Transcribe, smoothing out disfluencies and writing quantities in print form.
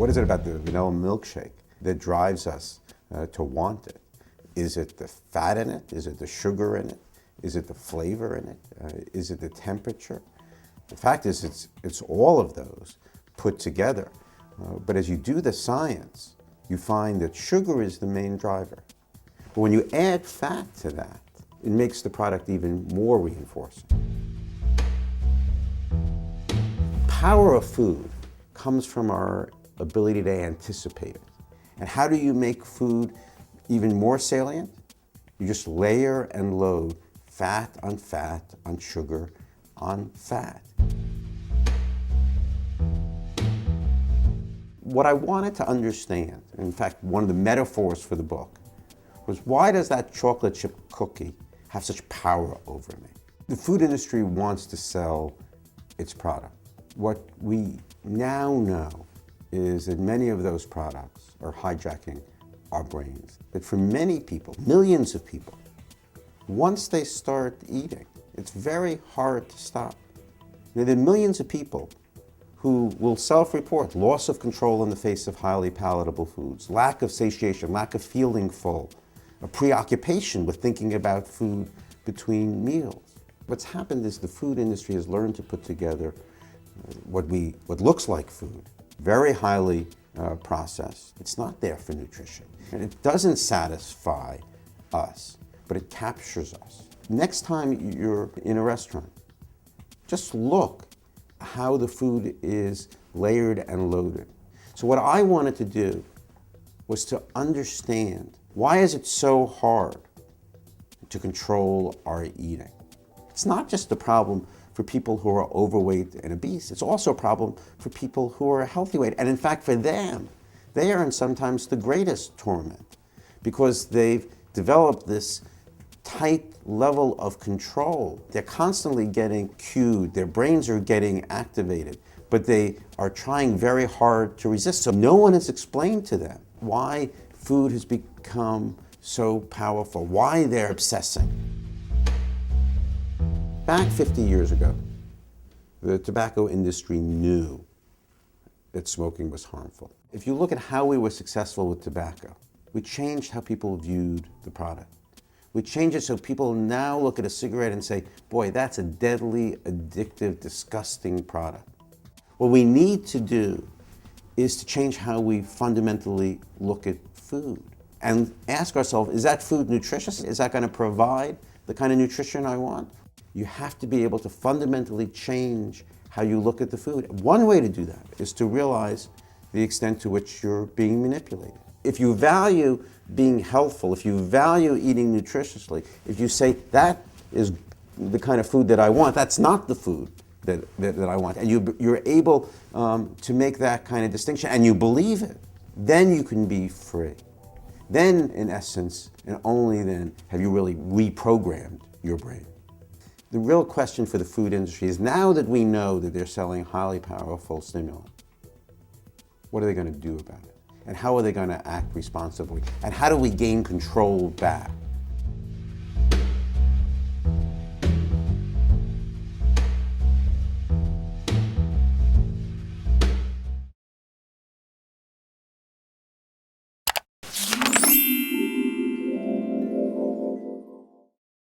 What is it about the vanilla milkshake that drives us to want it? Is it the fat in it? Is it the sugar in it? Is it the flavor in it? Is it the temperature? The fact is, it's all of those put together. But as you do the science, you find that sugar is the main driver. But when you add fat to that, it makes the product even more reinforcing. Power of food comes from our ability to anticipate it. And how do you make food even more salient? You just layer and load fat on sugar on fat. What I wanted to understand, in fact, one of the metaphors for the book, was why does that chocolate chip cookie have such power over me? The food industry wants to sell its product. What we now know is that many of those products are hijacking our brains. That for many people, millions of people, once they start eating, it's very hard to stop. There are millions of people who will self-report loss of control in the face of highly palatable foods, lack of satiation, lack of feeling full, a preoccupation with thinking about food between meals. What's happened is the food industry has learned to put together what looks like food, very highly processed. It's not there for nutrition. And it doesn't satisfy us, but it captures us. Next time you're in a restaurant, just look how the food is layered and loaded. So what I wanted to do was to understand, why is it so hard to control our eating? It's not just a problem for people who are overweight and obese. It's also a problem for people who are healthy weight. And in fact, for them, they are in sometimes the greatest torment because they've developed this tight level of control. They're constantly getting cued, their brains are getting activated, but they are trying very hard to resist. So no one has explained to them why food has become so powerful, why they're obsessing. Back 50 years ago, the tobacco industry knew that smoking was harmful. If you look at how we were successful with tobacco, we changed how people viewed the product. We changed it so people now look at a cigarette and say, boy, that's a deadly, addictive, disgusting product. What we need to do is to change how we fundamentally look at food and ask ourselves, is that food nutritious? Is that going to provide the kind of nutrition I want? You have to be able to fundamentally change how you look at the food. One way to do that is to realize the extent to which you're being manipulated. If you value being healthful, if you value eating nutritiously, if you say that is the kind of food that I want, that's not the food that I want, and you're able to make that kind of distinction, and you believe it, then you can be free. Then, in essence, and only then, have you really reprogrammed your brain. The real question for the food industry is, now that we know that they're selling highly powerful stimulants, what are they going to do about it? And how are they going to act responsibly? And how do we gain control back?